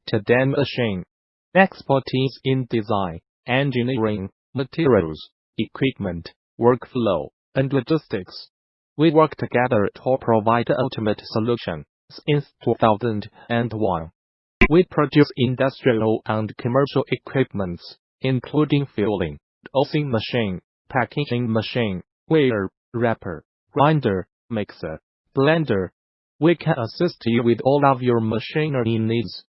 to machine. Expertise in design, engineering, materials, equipment, workflow, and logistics. We work together to provide the ultimate solution. Since 2001, we produce industrial and commercial equipments, including filling, dosing machine, packaging machine, weigher, wrapper, grinder, mixer, blender. We can assist you with all of your machinery needs.